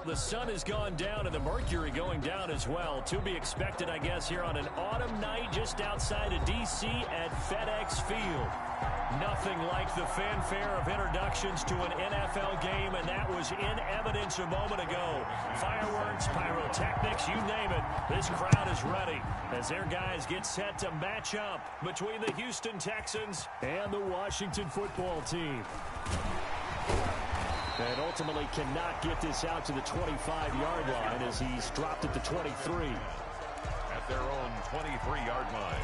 The sun has gone down and the mercury going down as well. To be expected, I guess, here on an autumn night just outside of D.C. at FedEx Field. Nothing like the fanfare of introductions to an NFL game, and that was in evidence a moment ago. Fireworks, pyrotechnics, you name it. This crowd is ready as their guys get set to match up between the Houston Texans and the Washington football team. And ultimately cannot get this out to the 25-yard line as he's dropped at the 23. At their own 23-yard line.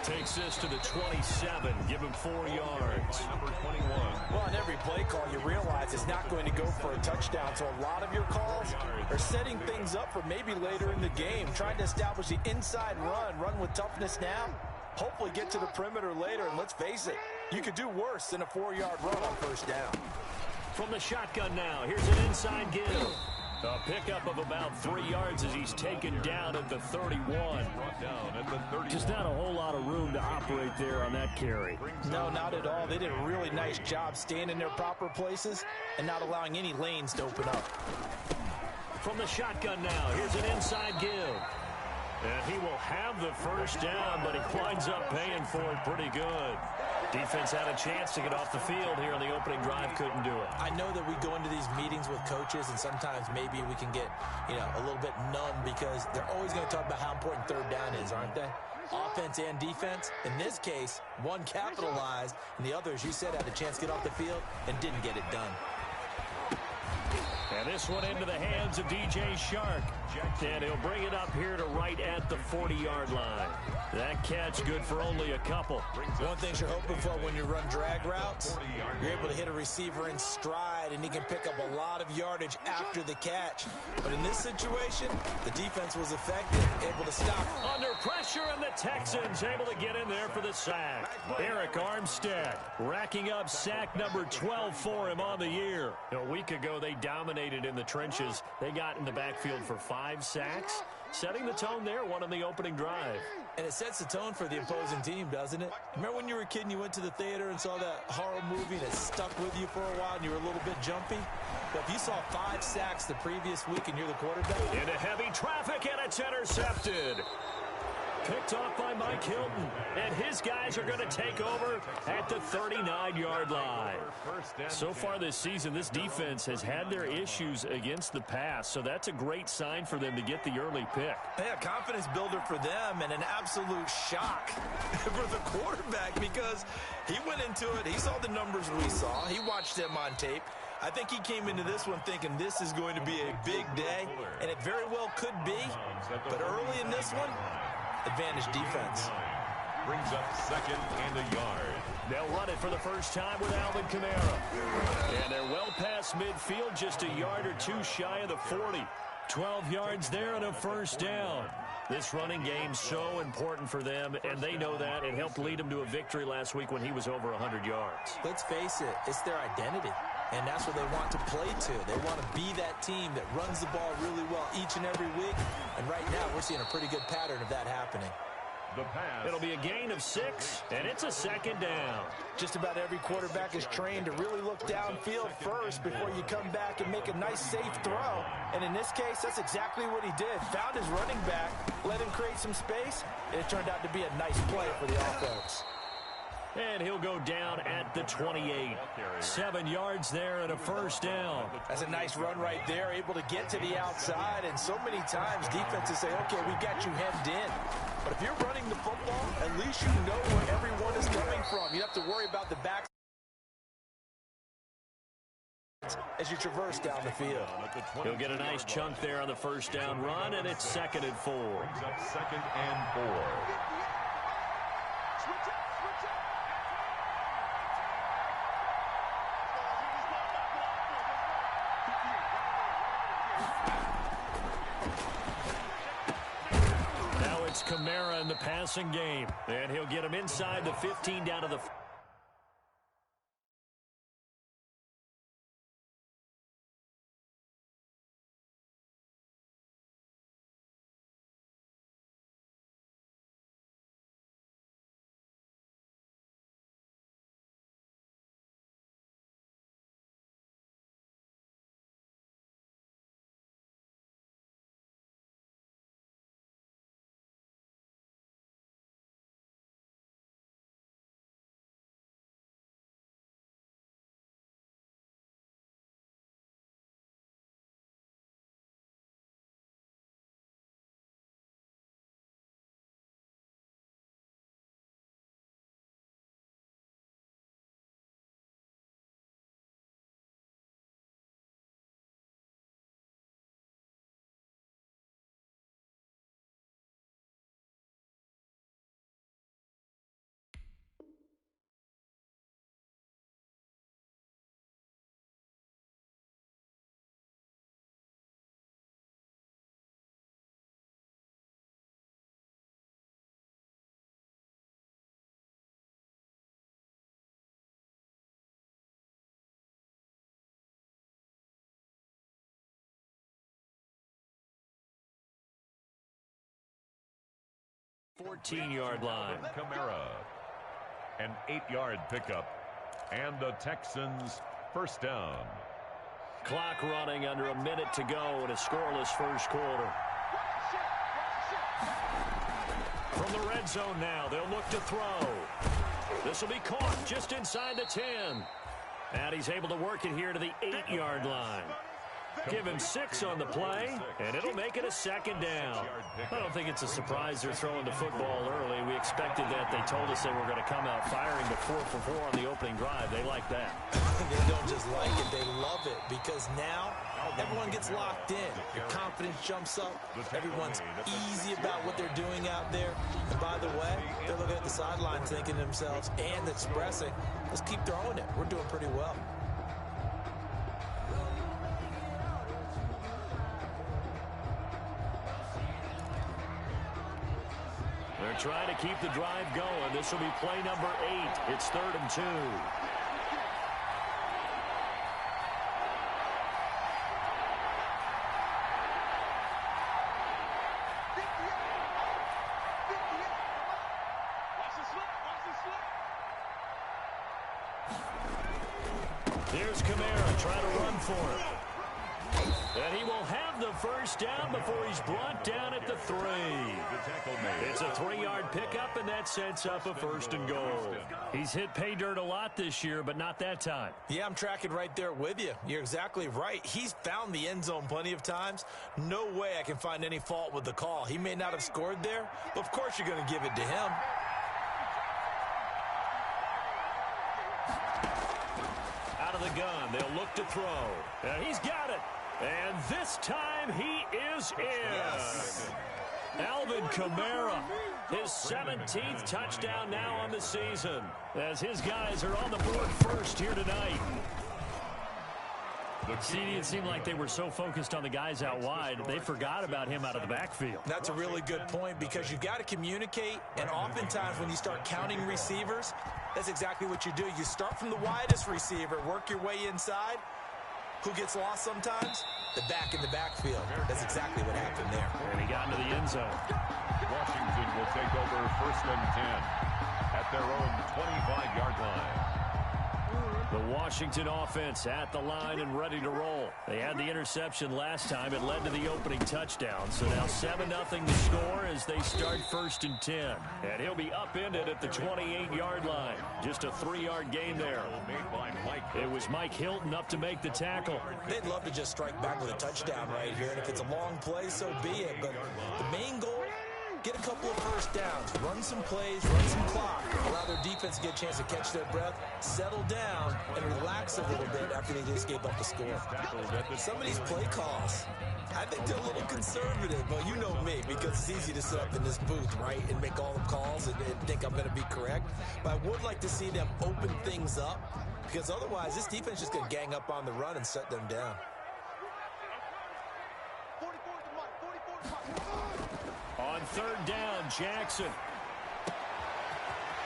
Takes this to the 27. Give him 4 yards. Number 21. Well, on every play call, you realize it's not going to go for a touchdown. So a lot of your calls are setting things up for maybe later in the game, trying to establish the inside run with toughness now, hopefully get to the perimeter later. And let's face it, you could do worse than a 4-yard run on first down. From the shotgun now, here's an inside give. A pickup of about 3 yards as he's taken down at the 31. Just not a whole lot of room to operate there on that carry. No, not at all. They did a really nice job staying in their proper places and not allowing any lanes to open up. From the shotgun now, here's an inside give. And he will have the first down, but he winds up paying for it pretty good. Defense had a chance to get off the field here on the opening drive, couldn't do it. I know that we go into these meetings with coaches, and sometimes maybe we can get, a little bit numb because they're always going to talk about how important third down is, aren't they? Offense and defense. In this case, one capitalized, and the other, as you said, had a chance to get off the field and didn't get it done. And this one into the hands of D.J. Chark. And he'll bring it up here to right at the 40-yard line. That catch good for only a couple. One thing you're hoping for when you run drag routes, you're able to hit a receiver in stride, and he can pick up a lot of yardage after the catch. But in this situation, the defense was effective, able to stop. Under pressure, and the Texans able to get in there for the sack. Arik Armstead racking up sack number 12 for him on the year. A week ago, they dominated in the trenches. They got in the backfield for 5 sacks, setting the tone there, one on the opening drive. And it sets the tone for the opposing team, doesn't it? Remember when you were a kid and you went to the theater and saw that horror movie and it stuck with you for a while and you were a little bit jumpy? But if you saw 5 sacks the previous week and you're the quarterback. Into heavy traffic, and it's intercepted. Picked off by Mike Hilton, and his guys are going to take over at the 39-yard line. So far this season, this defense has had their issues against the pass, so that's a great sign for them to get the early pick. Yeah, confidence builder for them, and an absolute shock for the quarterback because he went into it. He saw the numbers we saw. He watched them on tape. I think he came into this one thinking this is going to be a big day, and it very well could be. But early in this one, advantage defense. Brings up second and a yard. They'll run it for the first time with Alvin Kamara. And they're well past midfield, just a yard or two shy of the 40. 12 yards there and a first down. This running game's so important for them, and they know that. It helped lead them to a victory last week when he was over 100 yards. Let's face it, it's their identity. And that's what they want to play to. They want to be that team that runs the ball really well each and every week. And right now, we're seeing a pretty good pattern of that happening. The pass. It'll be a gain of 6, and it's a second down. Just about every quarterback is trained to really look downfield first before you come back and make a nice, safe throw. And in this case, that's exactly what he did. Found his running back, let him create some space, and it turned out to be a nice play for the offense. And he'll go down at the 28. 7 yards there and a first down. That's a nice run right there, able to get to the outside. And so many times defenses say, okay, we got you hemmed in. But if you're running the football, at least you know where everyone is coming from. You have to worry about the back as you traverse down the field. He'll get a nice chunk there on the first down run, and it's 2nd and 4. Brings up 2nd and 4. It's Kamara in the passing game. And he'll get him inside the 15 down to the... ...14-yard line. Kamara. An 8-yard pickup. And the Texans first down. Clock running under a minute to go in a scoreless first quarter. From the red zone now, they'll look to throw. This will be caught just inside the 10. And he's able to work it here to the 8-yard line. Give him 6 on the play, and it'll make it a second down. I don't think it's a surprise they're throwing the football early. We expected that. They told us they were going to come out firing the 4 for 4 on the opening drive. They like that. They don't just like it, they love it, because now everyone gets locked in. Your confidence jumps up. Everyone's easy about what they're doing out there. And by the way, they're looking at the sideline thinking to themselves and expressing, let's keep throwing it. We're doing pretty well. They're trying to keep the drive going. This will be play number 8. It's 3rd and 2. Here's Kamara trying to run for it. And he will have the first down before he's brought down at the 3. It's a 3-yard pickup, and that sets up a 1st and goal. He's hit pay dirt a lot this year, but not that time. Yeah, I'm tracking right there with you. You're exactly right. He's found the end zone plenty of times. No way I can find any fault with the call. He may not have scored there, but of course you're going to give it to him. Out of the gun, they'll look to throw. And he's got it. And this time he is in. Yes. Alvin Kamara, his 17th touchdown now on the season, as his guys are on the board first here tonight. It seemed like they were so focused on the guys out wide, they forgot about him out of the backfield. That's a really good point, because you got to communicate, and oftentimes when you start counting receivers, that's exactly what you do. You start from the widest receiver, work your way inside. Who gets lost sometimes? The back in the backfield. That's exactly what happened there. And he got into the end zone. Washington will take over 1st and 10 at their own 25-yard line. The Washington offense at the line and ready to roll. They had the interception last time. It led to the opening touchdown. So now 7-0 the score as they start 1st and 10. And he'll be upended at the 28-yard line. Just a 3-yard gain there. It was Mike Hilton up to make the tackle. They'd love to just strike back with a touchdown right here. And if it's a long play, so be it. But the main goal, get a couple of first downs, run some plays, run some clock, allow their defense to get a chance to catch their breath, settle down, and relax a little bit after they just gave up the score. Some of these play calls, I think they're a little conservative, but you know me, because it's easy to sit up in this booth, right, and make all the calls and think I'm going to be correct. But I would like to see them open things up, because otherwise this defense is just going to gang up on the run and shut them down. On third down, Jackson.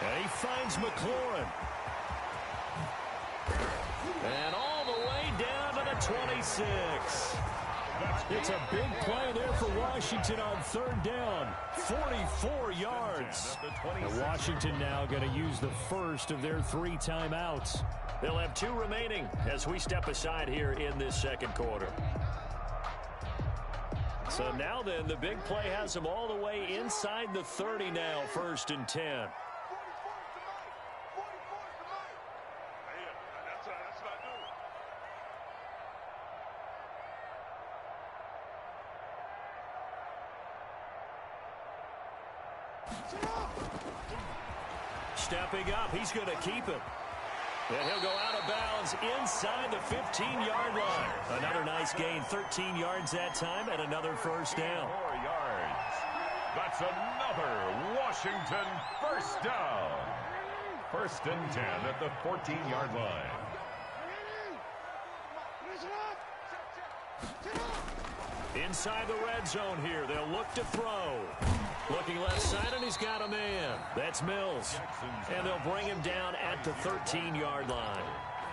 And he finds McLaurin. And all the way down to the 26. It's a big play there for Washington on third down. 44 yards. And Washington now going to use the first of their 3 timeouts. They'll have 2 remaining as we step aside here in this second quarter. So now then, the big play has them all the way inside the 30 now, 1st and 10. Stepping up, he's going to keep it. And he'll go out of bounds inside the 15-yard line. Another nice gain, 13 yards that time, and another first down. 4 yards. That's another Washington first down. 1st and 10 at the 14-yard line. Inside the red zone here, they'll look to throw. Looking left side, and he's got a man. That's Mills. And they'll bring him down at the 13-yard line.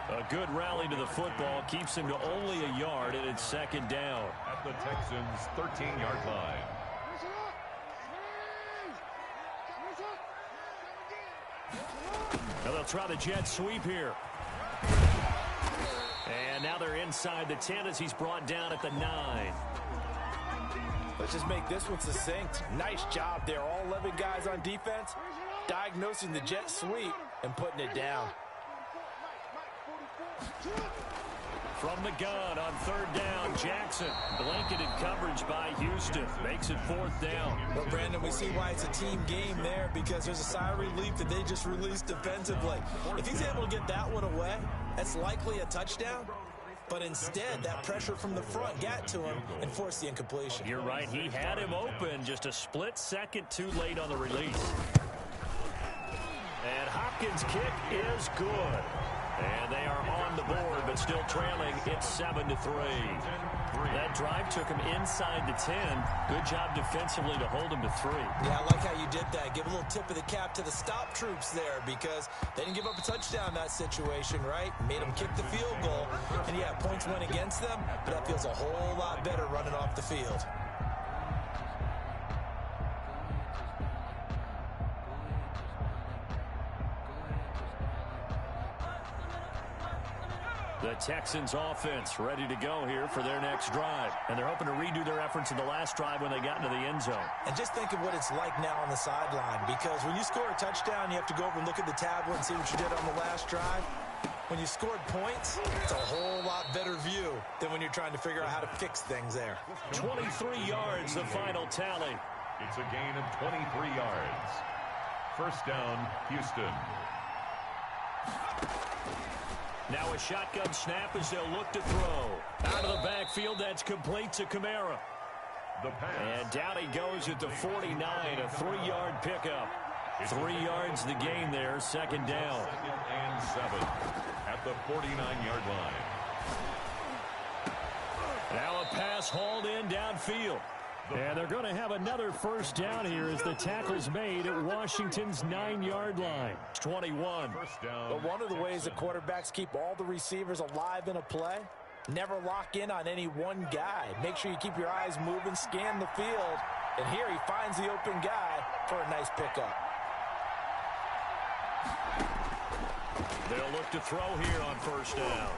A good rally to the football keeps him to only a yard, and it's 2nd down. At the Texans' 13-yard line. Now they'll try the jet sweep here. And now they're inside the 10 as he's brought down at the 9. Let's just make this one succinct. Nice job there. All 11 guys on defense diagnosing the jet sweep and putting it down. From the gun on third down, Jackson. Blanketed coverage by Houston. Makes it 4th down. Well, Brandon, we see why it's a team game there, because there's a sigh of relief that they just released defensively. If he's able to get that one away, that's likely a touchdown. But instead, that pressure from the front got to him and forced the incompletion. You're right. He had him open. Just a split second too late on the release. And Hopkins' kick is good. And they are on the board, but still trailing. It's 7-3. That drive took him inside the 10. Good job defensively to hold him to 3. Yeah, I like how you did that. Give a little tip of the cap to the stop troops there, because they didn't give up a touchdown in that situation, right? Made them kick the field goal. And, yeah, points went against them, but that feels a whole lot better running off the field. The Texans offense ready to go here for their next drive. And they're hoping to redo their efforts in the last drive when they got into the end zone. And just think of what it's like now on the sideline, because when you score a touchdown, you have to go over and look at the tablet and see what you did on the last drive. When you scored points, it's a whole lot better view than when you're trying to figure out how to fix things there. 23 yards, the final tally. It's a gain of 23 yards. 1st down, Houston. Now a shotgun snap as they'll look to throw. Out of the backfield, that's complete to Kamara. The pass. And down he goes at the 49, a 3-yard pickup. 3 yards the gain there, 2nd down. 2nd and 7 at the 49-yard line. Now a pass hauled in downfield. And they're going to have another first down here as the tackle's made at Washington's 9-yard line. It's 21. First down. But one of the ways that quarterbacks keep all the receivers alive in a play, never lock in on any one guy. Make sure you keep your eyes moving, scan the field. And here he finds the open guy for a nice pickup. They'll look to throw here on first down.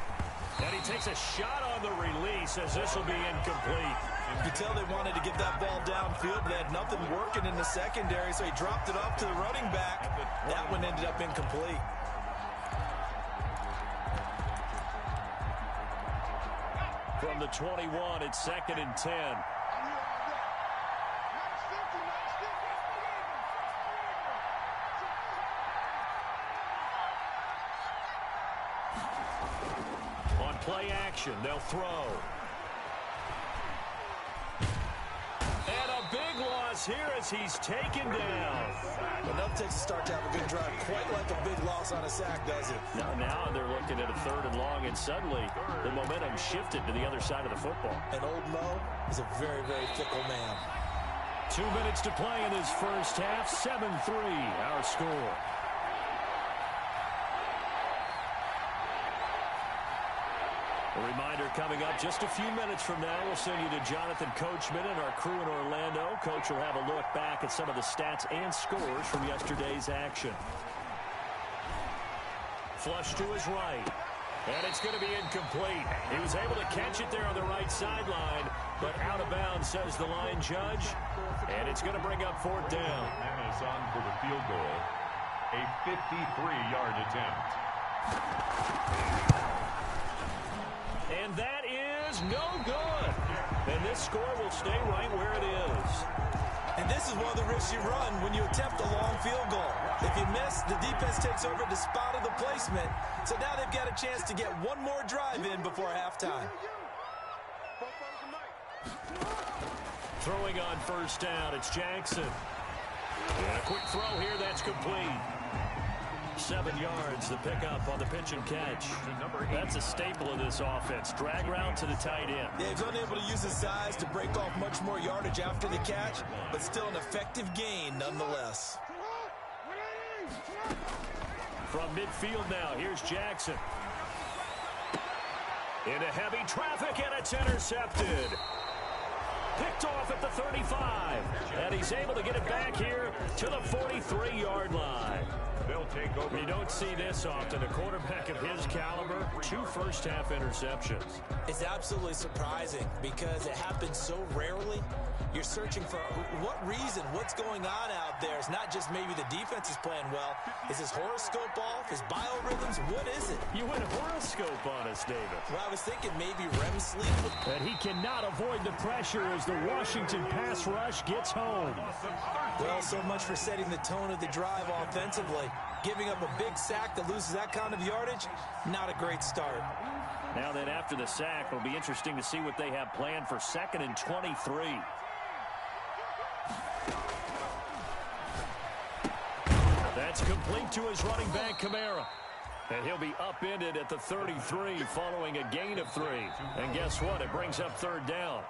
And he takes a shot on the release as this will be incomplete. You could tell they wanted to get that ball downfield. They had nothing working in the secondary, so he dropped it off to the running back. That one ended up incomplete. From the 21, it's 2nd and 10. On play action, they'll throw. And a big loss here as he's taken down. Enough takes a start to have a good drive. Quite like a big loss on a sack, does it? Now they're looking at a 3rd and long, and suddenly the momentum shifted to the other side of the football. And old Mo is a very, very fickle man. 2 minutes to play in this first half. 7-3 our score. A reminder coming up just a few minutes from now. We'll send you to Jonathan Coachman and our crew in Orlando. Coach will have a look back at some of the stats and scores from yesterday's action. Flush to his right. And it's going to be incomplete. He was able to catch it there on the right sideline, but out of bounds, says the line judge. And it's going to bring up fourth down. And it's on for the field goal. A 53-yard attempt. And that is no good. And this score will stay right where it is. And this is one of the risks you run when you attempt a long field goal. If you miss, the defense takes over the spot of the placement. So now they've got a chance to get one more drive in before halftime. Throwing on first down, it's Jackson. And a quick throw here, that's complete. 7 yards, the pickup on the pitch and catch. That's a staple of this offense. Drag route to the tight end. Yeah, he's unable to use his size to break off much more yardage after the catch, but still an effective gain nonetheless. From midfield now, here's Jackson. Into heavy traffic, and it's intercepted. Picked off at the 35. And he's able to get it back here to the 43-yard line. They'll take over. You don't see this often. A quarterback of his caliber, 2 first-half interceptions. It's absolutely surprising because it happens so rarely. You're searching for what reason, what's going on out there. It's not just maybe the defense is playing well. Is his horoscope off? His biorhythms? What is it? You went horoscope on us, David. Well, I was thinking maybe REM sleep. And he cannot avoid the pressure as the Washington pass rush gets home. Well, so much for setting the tone of the drive offensively. Giving up a big sack that loses that kind of yardage, not a great start. Now then, after the sack, it'll be interesting to see what they have planned for 2nd and 23. That's complete to his running back, Kamara. And he'll be upended at the 33 following a gain of 3. And guess what? It brings up 3rd down.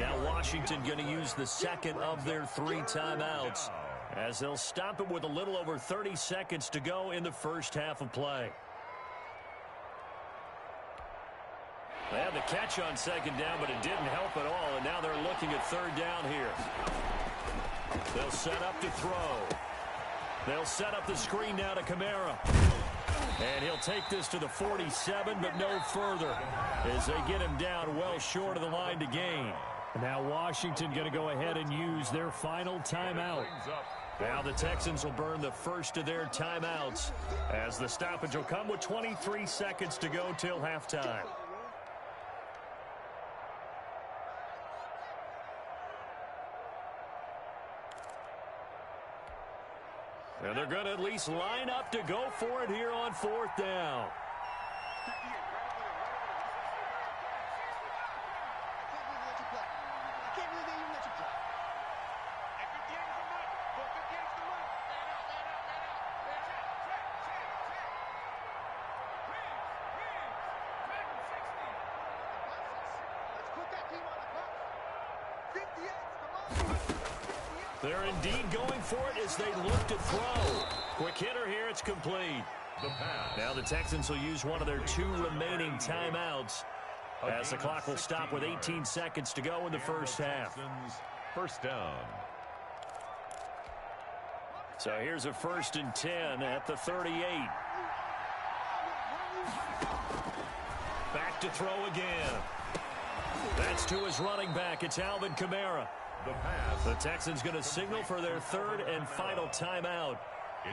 Now Washington going to use the second of their 3 timeouts, as they'll stop it with a little over 30 seconds to go in the first half of play. They had the catch on 2nd down, but it didn't help at all, and now they're looking at 3rd down here. They'll set up to throw. They'll set up the screen now to Kamara. And he'll take this to the 47, but no further, as they get him down well short of the line to gain. Now Washington going to go ahead and use their final timeout. Now the Texans will burn the first of their timeouts, as the stoppage will come with 23 seconds to go till halftime. And they're going to at least line up to go for it here on 4th down. They're indeed going for it as they look to throw. Quick hitter here, it's complete. The pass. Now the Texans will use one of their 2 remaining timeouts, as the clock will stop with 18 seconds to go in the first half. First down. So here's a 1st and 10 at the 38. Back to throw again. That's to his running back. It's Alvin Kamara. The pass. The Texans going to signal for their 3rd and final timeout,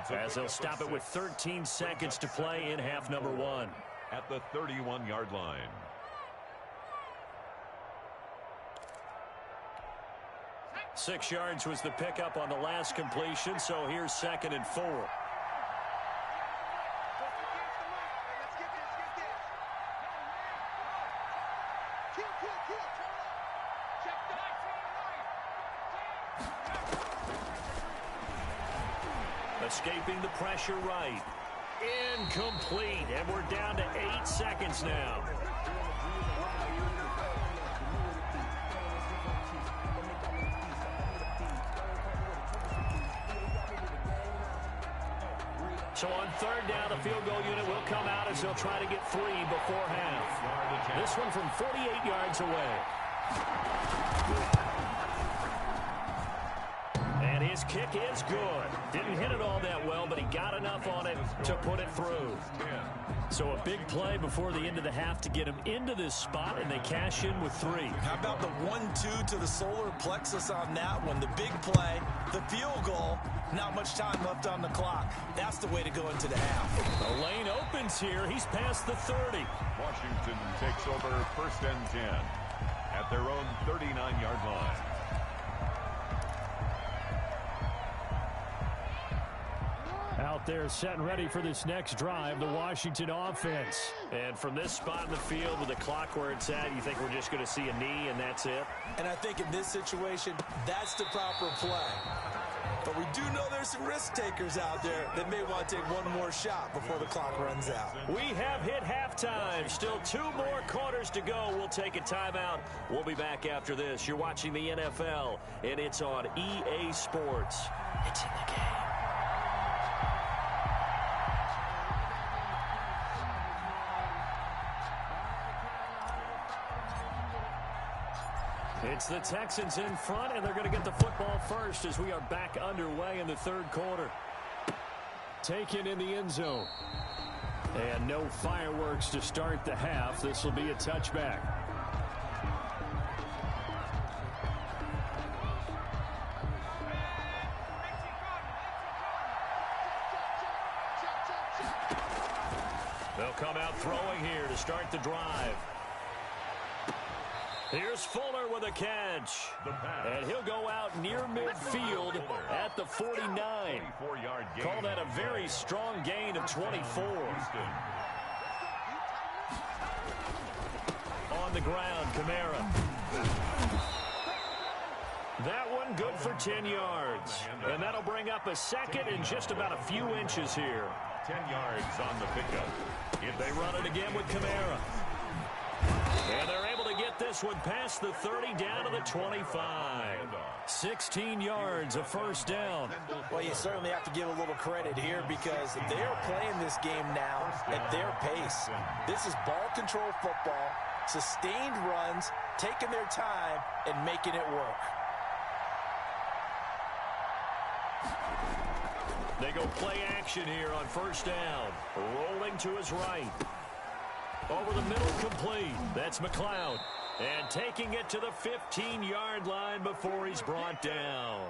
as they'll stop it with 13 seconds to play in half number 1. At the 31-yard line. Six yards was the pickup on the last completion, so here's 2nd and 4. Escaping the pressure right. Incomplete, and we're down to 8 seconds now. So on third down, the field goal unit will come out as they'll try to get 3 before half. This one from 48 yards away. And his kick is good. Didn't hit it all that well, but he got enough on it to put it through. So a big play before the end of the half to get him into this spot, and they cash in with 3. How about the 1-2 to the solar plexus on that one? The big play, the field goal, not much time left on the clock. That's the way to go into the half. The lane opens here. He's past the 30. Washington takes over 1st and 10 at their own 39-yard line. Out there set and ready for this next drive, the Washington offense. And from this spot in the field with the clock where it's at, you think we're just going to see a knee and that's it? And I think in this situation, that's the proper play. But we do know there's some risk takers out there that may want to take one more shot before the clock runs out. We have hit halftime. Still 2 more quarters to go. We'll take a timeout. We'll be back after this. You're watching the NFL, and it's on EA Sports. It's in the game. It's the Texans in front, and they're going to get the football first as we are back underway in the 3rd quarter. Taken in the end zone. And no fireworks to start the half. This will be a touchback. They'll come out throwing here to start the drive. Here's Fuller with a catch. And he'll go out near midfield at the 49. Call that a very strong gain of 24. On the ground, Kamara. That one good for 10 yards. And that'll bring up a second and just about a few inches here. 10 yards on the pickup. If they run it again with Kamara. And they're able to get this one past the 30 down to the 25. 16 yards, a first down. Well, you certainly have to give a little credit here because they are playing this game now at their pace. This is ball control football, sustained runs, taking their time, and making it work. They go play action here on first down. Rolling to his right. Over the middle, complete. That's McLeod. And taking it to the 15-yard line before he's brought down.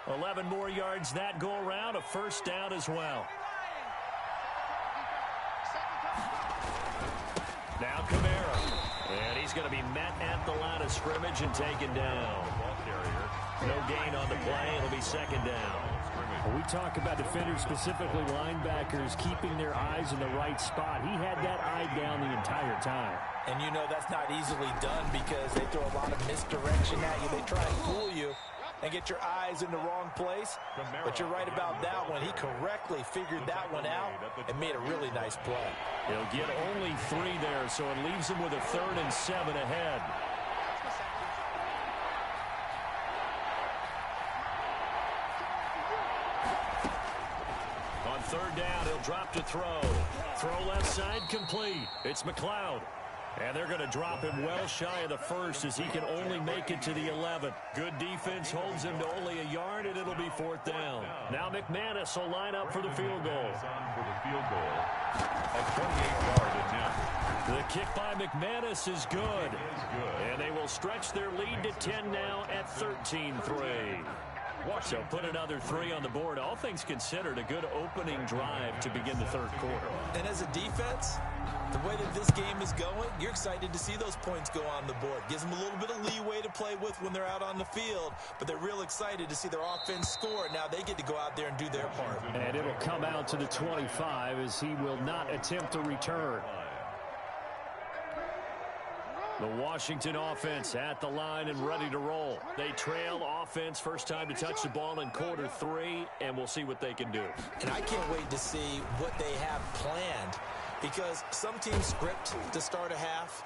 11 more yards that go around, a first down as well. Now Kamara. And he's going to be met at the line of scrimmage and taken down. No gain on the play. It'll be second down. When we talk about defenders, specifically linebackers, keeping their eyes in the right spot. He had that eye down the entire time. And you know that's not easily done because they throw a lot of misdirection at you. They try and fool you and get your eyes in the wrong place. But you're right about that one. He correctly figured that one out and made a really nice play. He'll get only 3 there, so it leaves him with a 3rd and 7 ahead. Third down, he'll drop to throw. Throw left side, complete. It's McLeod. And they're going to drop him well shy of the first as he can only make it to the 11. Good defense holds him to only a yard, and it'll be 4th down. Now McManus will line up for the field goal. A 28-yard attempt. The kick by McManus is good. And they will stretch their lead to 10 now at 13-3. So put another 3 on the board. All things considered, a good opening drive to begin the 3rd quarter. And as a defense, the way that this game is going, you're excited to see those points go on the board. Gives them a little bit of leeway to play with when they're out on the field, but they're real excited to see their offense score. Now they get to go out there and do their part. And it'll come out to the 25 as he will not attempt to return. The Washington offense at the line and ready to roll. They trail offense, first time to touch the ball in quarter 3, and we'll see what they can do. And I can't wait to see what they have planned because some teams script to start a half.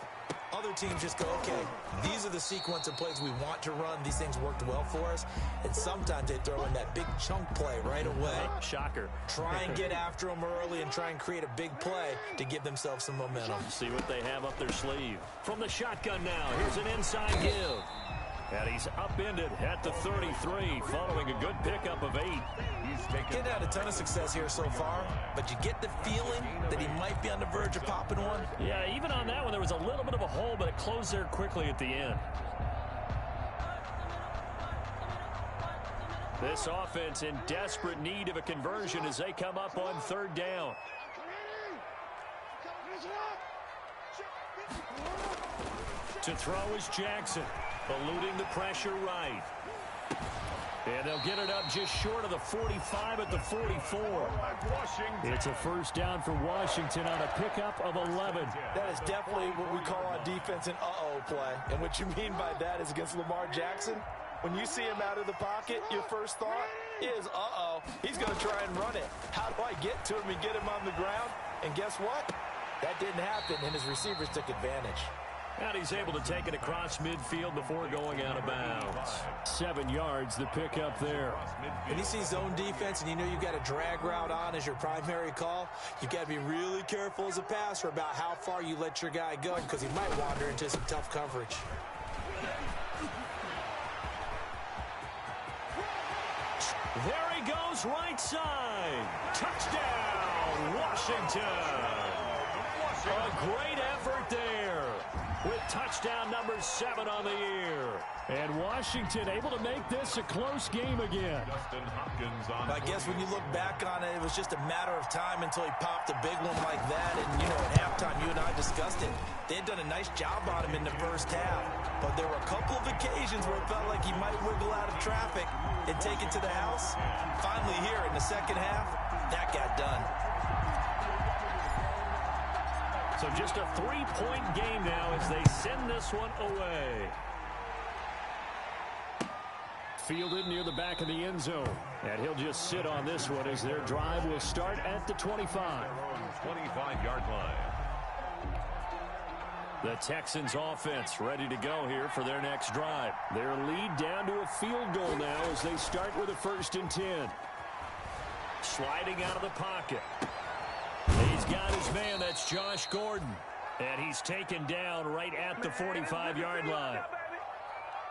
other teams just go, okay, these are the sequence of plays we want to run. These things worked well for us. And sometimes they throw in that big chunk play right away. Shocker. Try and get after them early and try and create a big play to give themselves some momentum. See what they have up their sleeve. From the shotgun now, here's an inside give. And he's upended at the 33 following a good pickup of 8. He's had a ton of success here so far, but you get the feeling that he might be on the verge of popping one. Yeah, even on that one, there was a little bit of a hole, but it closed there quickly at the end. This offense in desperate need of a conversion as they come up on 3rd down. To throw is Jackson, eluding the pressure right. And they'll get it up just short of the 45 at the 44. It's a first down for Washington on a pickup of 11. That is definitely what we call on defense an uh-oh play. And what you mean by that is against Lamar Jackson, when you see him out of the pocket, your first thought is, uh-oh, he's going to try and run it. How do I get to him and get him on the ground? And guess what? That didn't happen, and his receivers took advantage. And he's able to take it across midfield before going out of bounds. 7 yards, the pickup there. When you see zone defense and you know you've got a drag route on as your primary call, you've got to be really careful as a passer about how far you let your guy go because he might wander into some tough coverage. There he goes, right side. Touchdown, Washington. A great effort there with touchdown number 7 on the year. And Washington able to make this a close game again. I guess when you look back on it, it was just a matter of time until he popped a big one like that. And, you know, at halftime, you and I discussed it. They had done a nice job on him in the first half. But there were a couple of occasions where it felt like he might wiggle out of traffic and take it to the house. Finally here in the second half, that got done. So just a 3-point game now as they send this one away. Fielded near the back of the end zone. And he'll just sit on this one as their drive will start at the 25. 25-yard line. The Texans offense ready to go here for their next drive. Their lead down to a field goal now as they start with a 1st and 10. Sliding out of the pocket. He's got his man, that's Josh Gordon. And he's taken down right at the 45-yard line.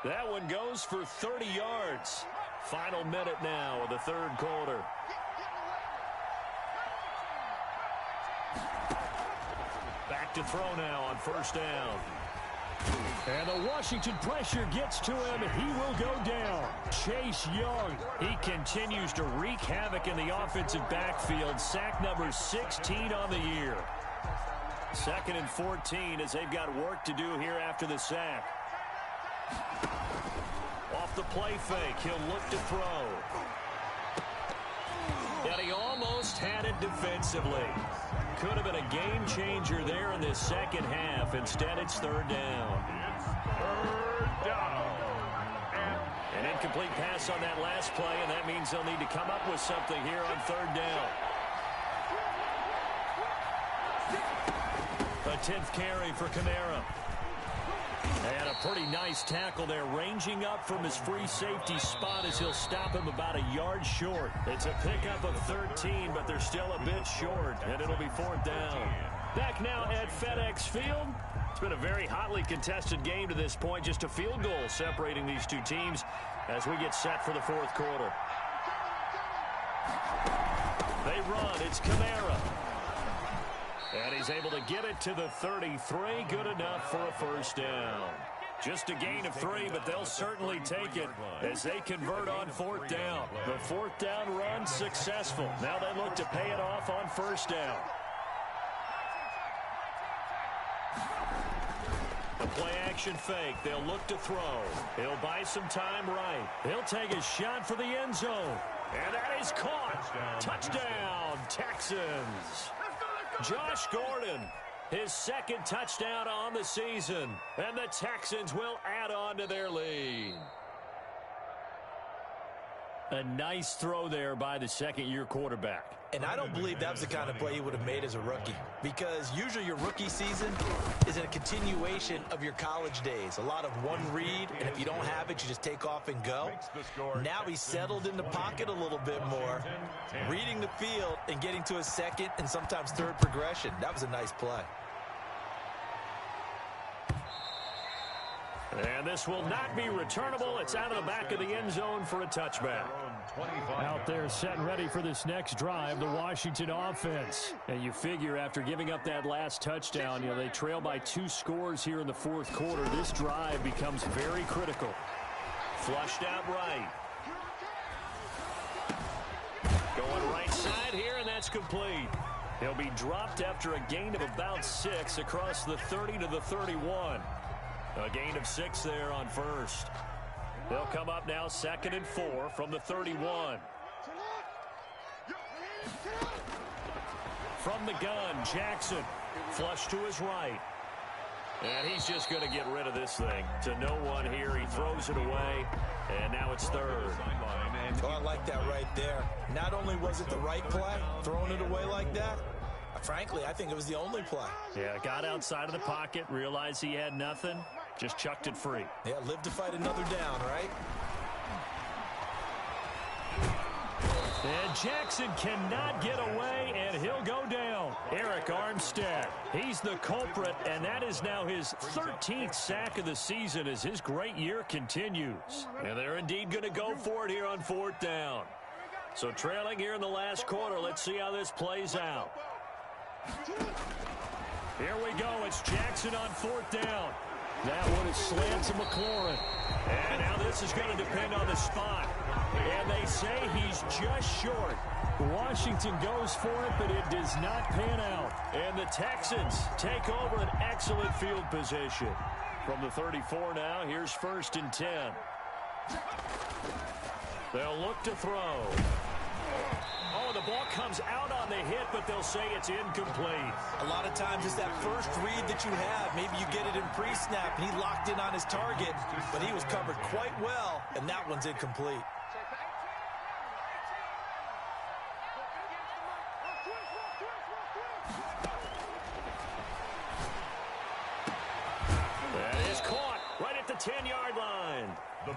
That one goes for 30 yards. Final minute now of the 3rd quarter. Back to throw now on 1st down. And the Washington pressure gets to him. He will go down. Chase Young. He continues to wreak havoc in the offensive backfield. Sack number 16 on the year. 2nd and 14 as they've got work to do here after the sack. Off the play fake, he'll look to throw. And he almost had it defensively. Could have been a game changer there in this second half. Instead, it's 3rd down. It's 3rd down. An incomplete pass on that last play, and that means they'll need to come up with something here on 3rd down. A 10th carry for Kamara. And a pretty nice tackle there, ranging up from his free safety spot as he'll stop him about a yard short. It's a pickup of 13, but they're still a bit short, and it'll be 4th down. Back now at FedEx Field. It's been a very hotly contested game to this point, just a field goal separating these two teams as we get set for the 4th quarter. They run, it's Kamara. And he's able to get it to the 33. Good enough for a 1st down. Just a gain of 3, but they'll certainly take it as they convert on 4th down. The 4th down run successful. Now they look to pay it off on 1st down. A play-action fake. They'll look to throw. He'll buy some time right. He'll take a shot for the end zone. And that is caught. Touchdown, Texans. Josh Gordon, his 2nd touchdown on the season. And the Texans will add on to their lead. A nice throw there by the second-year quarterback. And I don't believe that was the kind of play he would have made as a rookie, because usually your rookie season is a continuation of your college days. A lot of one read, and if you don't have it, you just take off and go. Now he's settled in the pocket a little bit more, reading the field and getting to a second and sometimes third progression. That was a nice play. And this will not be returnable. It's out of the back of the end zone for a touchback. Out there set and ready for this next drive, the Washington offense. And you figure after giving up that last touchdown, they trail by 2 scores here in the fourth quarter. This drive becomes very critical. Flushed out right. Going right side here, and that's complete. He'll be dropped after a gain of about 6 across the 30 to the 31. A gain of 6 there on first. They'll come up now 2nd and 4 from the 31. From the gun, Jackson. Flush to his right. And he's just going to get rid of this thing. To no one here. He throws it away. And now it's 3rd. Oh, I like that right there. Not only was it the right play, throwing it away like that, frankly, I think it was the only play. Yeah, got outside of the pocket, realized he had nothing, just chucked it free. Yeah, live to fight another down, right? And Jackson cannot get away, and he'll go down. Arik Armstead, he's the culprit, and that is now his 13th sack of the season as his great year continues. And they're indeed going to go for it here on 4th down. So trailing here in the last quarter, let's see how this plays out. Here we go. It's Jackson on 4th down. That one is slant to McLaurin. And now this is going to depend on the spot. And they say he's just short. Washington goes for it, but it does not pan out. And the Texans take over an excellent field position. From the 34 now, here's 1st and 10. They'll look to throw. Oh, the ball comes out on the hit, but they'll say it's incomplete. A lot of times it's that first read that you have. Maybe you get it in pre-snap, and he locked in on his target, but he was covered quite well, and that one's incomplete. That is caught right at the 10-yard line.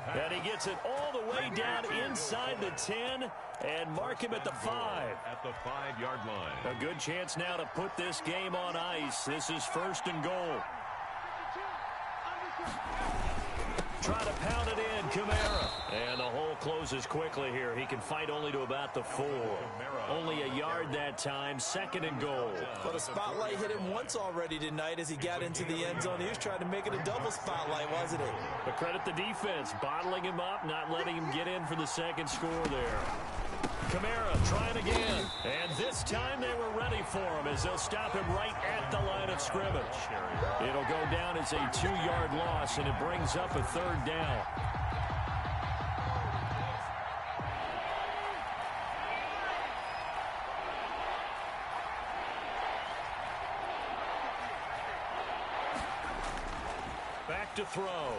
And he gets it all the way down inside the 10 and mark him at the 5. At the 5-yard line. A good chance now to put this game on ice. This is 1st and goal. Try to pound it in, Kamara. And the hole closes quickly here. He can fight only to about the 4. Only a yard that time, 2nd and goal. Well, the spotlight hit him once already tonight as he got into the end zone. He was trying to make it a double spotlight, wasn't he? But credit the defense, bottling him up, not letting him get in for the 2nd score there. Kamara trying again. And this time they were ready for him as they'll stop him right at the line of scrimmage. It'll go down as a 2-yard loss, and it brings up a 3rd down. Back to throw.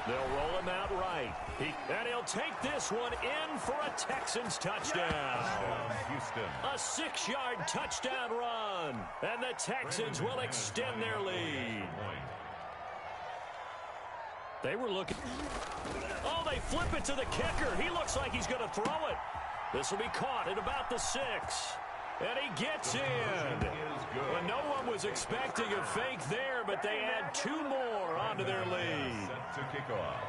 They'll roll him out right. And he'll take this one in for a Texans touchdown. Houston. A 6-yard touchdown run. And the Texans will extend their lead. They were looking. Oh, they flip it to the kicker. He looks like he's going to throw it. This will be caught at about the 6. And he gets in. And no one was expecting a fake there, but they add 2 more onto their lead. Set to kick off.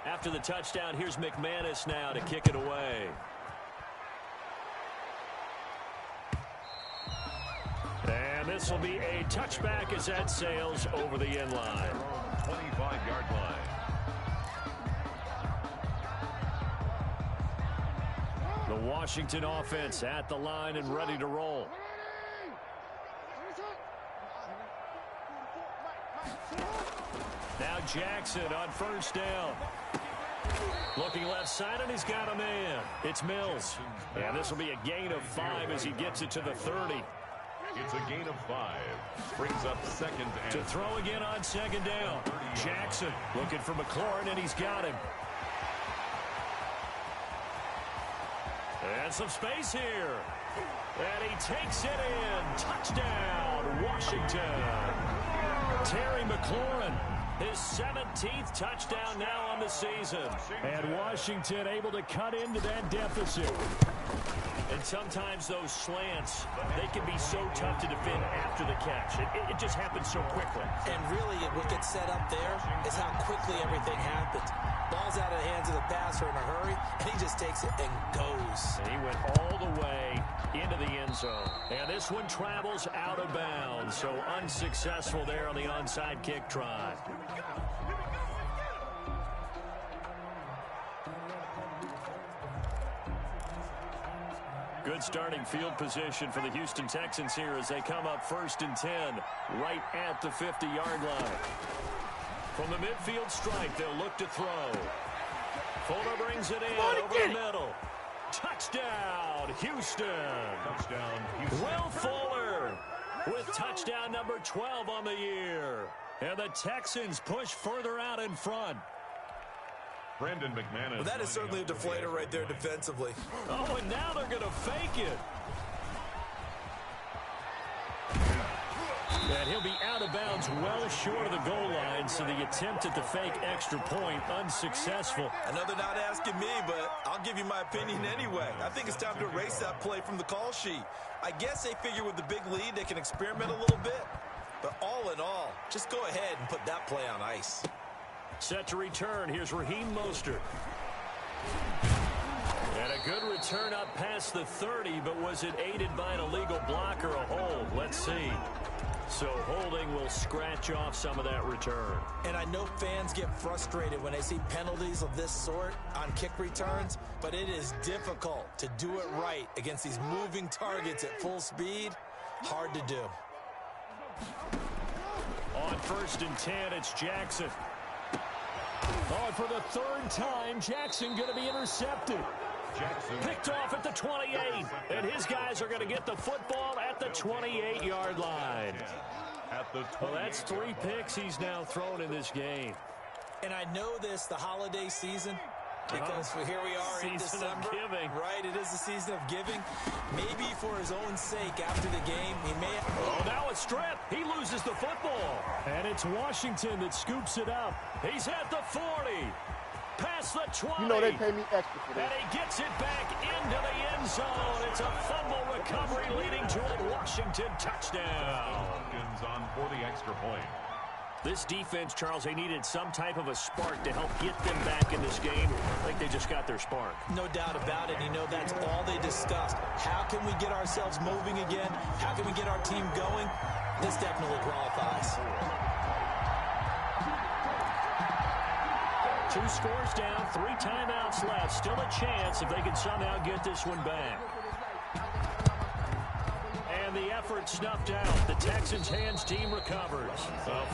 After the touchdown, here's McManus now to kick it away. And this will be a touchback as that sails over the end line. 25-yard line. The Washington offense at the line and ready to roll. Now Jackson on 1st down. Looking left side, and he's got a man. It's Mills. And this will be a gain of 5 as he gets it to the 30. It's a gain of 5. Brings up 2nd and... To throw again on 2nd down. Jackson looking for McLaurin, and he's got him. And some space here. And he takes it in. Touchdown, Washington. Terry McLaurin, his 17th touchdown now on the season. And Washington able to cut into that deficit. And sometimes those slants, they can be so tough to defend after the catch. It just happens so quickly. And really, what gets set up there is how quickly everything happens. Ball's out of the hands of the passer in a hurry, and he just takes it and goes. And he went all the way into the end zone. And this one travels out of bounds, so unsuccessful there on the onside kick try. Good starting field position for the Houston Texans here as they come up 1st and 10 right at the 50-yard line. From the midfield stripe, they'll look to throw. Fuller brings it in over the middle. Touchdown, Houston. Touchdown, Houston. Will Fuller with touchdown number 12 on the year. And the Texans push further out in front. Brandon McManus. Well, that is certainly a deflator right there defensively. Oh, and now they're going to fake it. And he'll be out of bounds well short of the goal line, so the attempt at the fake extra point unsuccessful. I know they're not asking me, but I'll give you my opinion anyway. I think it's time to erase that play from the call sheet. I guess they figure with the big lead they can experiment a little bit. But all in all, just go ahead and put that play on ice. Set to return. Here's Raheem Mostert. And a good return up past the 30, but was it aided by an illegal block or a hold? Let's see. So holding will scratch off some of that return. And I know fans get frustrated when they see penalties of this sort on kick returns, but it is difficult to do it right against these moving targets at full speed. Hard to do. On 1st and 10, it's Jackson. Oh, for the 3rd time, Jackson going to be intercepted. Jackson. Picked off at the 28, and his guys are going to get the football at the 28-yard line. At the Well, that's 3 picks he's now thrown in this game. And I know this, the holiday season, because here we are in Season December. of giving. Right, it is the season of giving. Maybe for his own sake after the game, he may have... Oh, now a strip. He loses the football. And it's Washington that scoops it up. He's at the 40. Past the 20. You know they pay me extra for And that. he gets it back into the end zone. It's a fumble recovery leading to a Washington touchdown. Hopkins on for the extra point. This defense, Charles, they needed some type of a spark to help get them back in this game. I think they just got their spark. No doubt about it. You know, that's all they discussed. How can we get ourselves moving again? How can we get our team going? This definitely qualifies. 2 scores down, 3 timeouts left. Still a chance if they can somehow get this one back. And the effort snuffed out. The Texans' hands team recovers.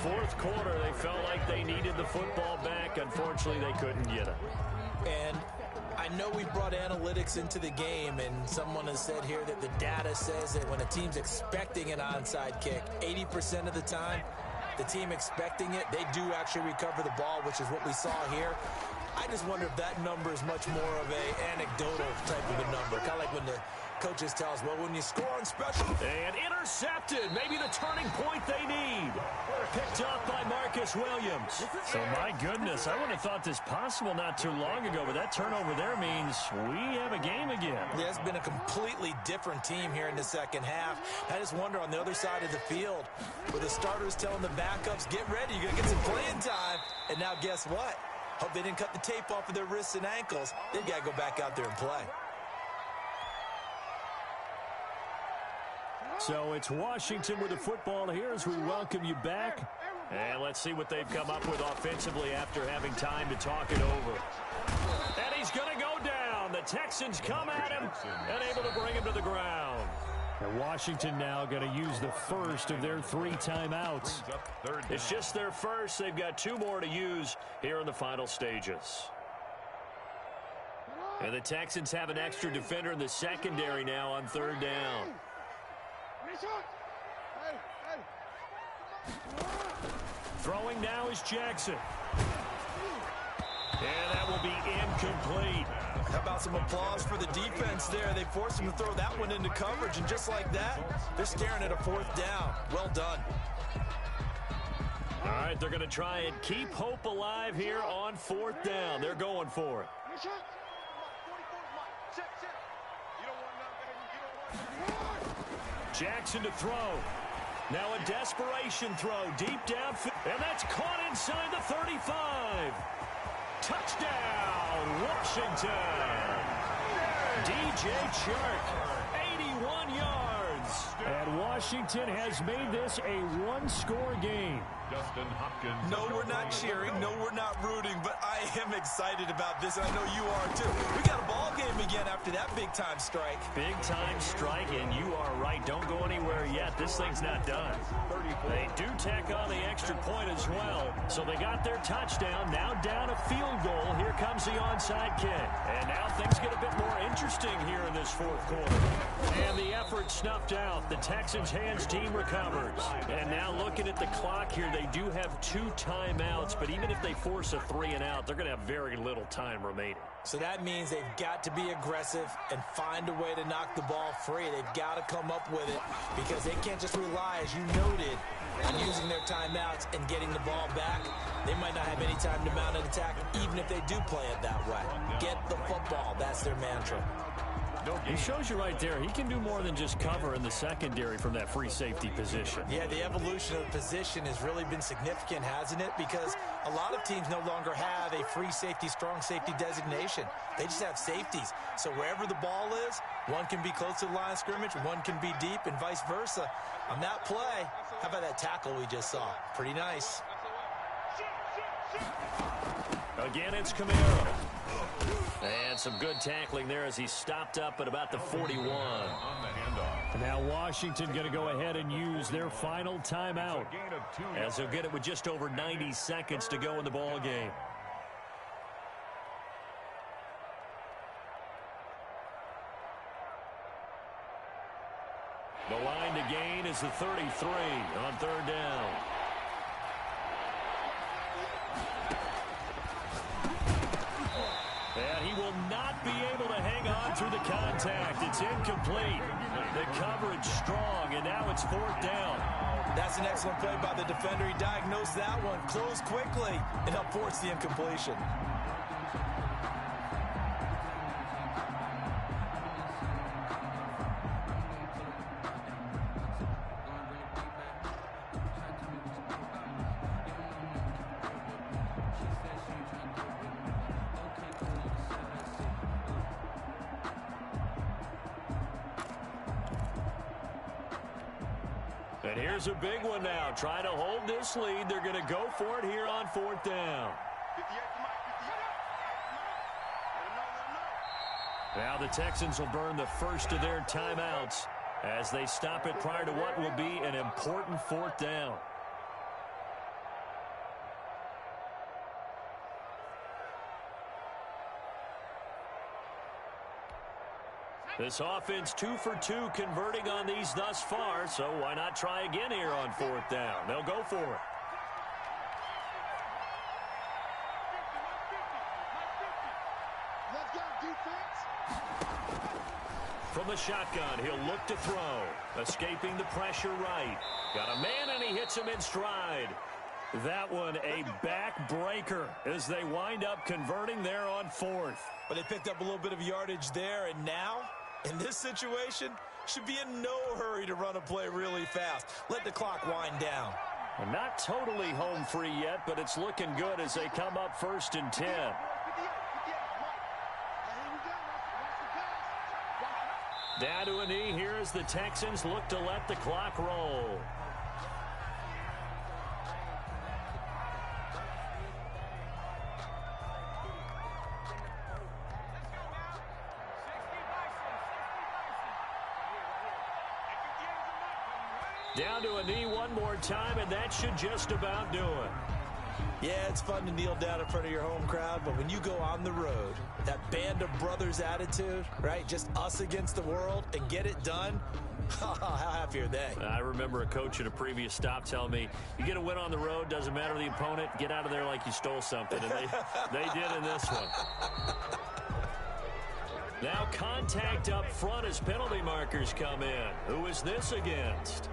4th quarter, they felt like they needed the football back. Unfortunately, they couldn't get it. And I know we brought analytics into the game, and someone has said here that the data says that when a team's expecting an onside kick, 80% of the time, the team expecting it, they do actually recover the ball, which is what we saw here. I just wonder if that number is much more of an anecdotal type of a number, kind of like when the coaches tell us, well, when you score on special. And intercepted. Maybe the turning point they need. Picked up by Marcus Williams. So, my goodness, I wouldn't have thought this possible not too long ago, but that turnover there means we have a game again. Yeah, it's been a completely different team here in the second half. I just wonder on the other side of the field, with the starters telling the backups, get ready, you're going to get some playing time. And now guess what? Hope they didn't cut the tape off of their wrists and ankles. They've got to go back out there and play. So it's Washington with the football here as we welcome you back. And let's see what they've come up with offensively after having time to talk it over. And he's going to go down. The Texans come at him and able to bring him to the ground. And Washington now going to use the first of their 3 timeouts. It's just their first. They've got 2 more to use here in the final stages. And the Texans have an extra defender in the secondary now on 3rd down. Throwing now is Jackson. And that will be incomplete. How about some applause for the defense there? They forced him to throw that one into coverage, and just like that, they're staring at a 4th down. Well done. All right, they're going to try and keep hope alive here on 4th down. They're going for it. Jackson to throw. Now a desperation throw deep down. And that's caught inside the 35. Touchdown, Washington. DJ Chark, 81 yards. And Washington has made this a one-score game. Justin Hopkins. No, we're not cheering. No, we're not rooting. But I am excited about this, and I know you are too. We got a ball game again after that big-time strike. Big-time strike, and you are right. Don't go anywhere yet. This thing's not done. They do tack on the extra point as well. So they got their touchdown. Now down a field goal. Here comes the onside kick. And now things get a bit more interesting here in this 4th quarter. And the effort snuffed out. The Texans' hands team recovers. And now looking at the clock here, they do have 2 timeouts, but even if they force a 3-and-out, they're going to have very little time remaining. So that means they've got to be aggressive and find a way to knock the ball free. They've got to come up with it because they can't just rely, as you noted, on using their timeouts and getting the ball back. They might not have any time to mount an attack, even if they do play it that way. Get the football. That's their mantra. He shows you right there, he can do more than just cover in the secondary from that free safety position. Yeah, the evolution of the position has really been significant, hasn't it? Because a lot of teams no longer have a free safety, strong safety designation. They just have safeties. So wherever the ball is, one can be close to the line of scrimmage, one can be deep, and vice versa. On that play, how about that tackle we just saw? Pretty nice. Again, it's Kamara. And some good tackling there as he stopped up at about the 41. Now Washington going to go ahead and use their final timeout, as they'll get it with just over 90 seconds to go in the ball game. The line to gain is the 33 on 3rd down. And he will not be able to hang on through the contact. It's incomplete. The coverage strong, and now it's 4th down. That's an excellent play by the defender. He diagnosed that one, closed quickly, and helped force the incompletion. And here's a big one now. Trying to hold this lead. They're going to go for it here on 4th down. Now the Texans will burn the first of their timeouts as they stop it prior to what will be an important 4th down. This offense 2 for 2 converting on these thus far, so why not try again here on 4th down? They'll go for it. From the shotgun, he'll look to throw. Escaping the pressure right. Got a man, and he hits him in stride. That one a backbreaker as they wind up converting there on 4th. But they picked up a little bit of yardage there, and now, in this situation, should be in no hurry to run a play really fast. Let the clock wind down. Well, not totally home free yet, but it's looking good as they come up 1st and 10. Down to a knee here as the Texans look to let the clock roll. Down to a knee one more time, and that should just about do it. Yeah, it's fun to kneel down in front of your home crowd, but when you go on the road, that band of brothers attitude, right, just us against the world, and get it done, how happy are they? I remember a coach at a previous stop telling me, you get a win on the road, doesn't matter the opponent, get out of there like you stole something, and they did in this one. Now contact up front as penalty markers come in. Who is this against?